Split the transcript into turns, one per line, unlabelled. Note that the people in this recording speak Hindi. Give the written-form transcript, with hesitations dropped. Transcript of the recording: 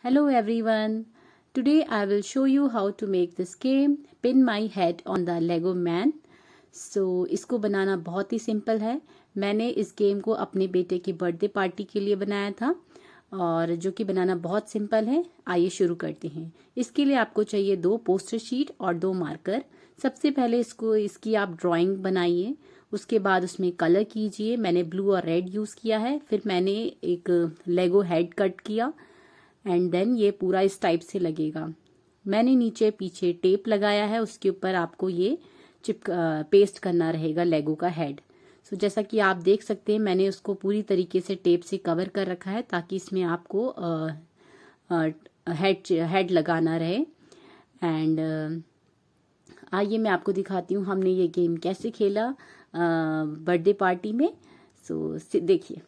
Hello everyone. Today I will show you how to make this game Pin My Head on the Lego Man. इसको बनाना बहुत ही सिंपल है। मैंने इस गेम को अपने बेटे की बर्थडे पार्टी के लिए बनाया था और जो कि बनाना बहुत सिंपल है। आइए शुरू करते हैं। इसके लिए आपको चाहिए 2 पोस्टर शीट और 2 मार्कर। सबसे पहले इसकी आप ड्राइंग बनाइए, उसके बाद उसमें कलर कीजिए। मैंने ब्लू और रेड यूज़ किया है। फिर मैंने एक लेगो हेड कट किया एंड देन ये पूरा इस टाइप से लगेगा। मैंने नीचे पीछे टेप लगाया है, उसके ऊपर आपको ये पेस्ट करना रहेगा लेगो का हेड। जैसा कि आप देख सकते हैं मैंने उसको पूरी तरीके से टेप से कवर कर रखा है ताकि इसमें आपको हेड लगाना रहे। एंड आइए मैं आपको दिखाती हूँ हमने ये गेम कैसे खेला बर्थडे पार्टी में। देखिए।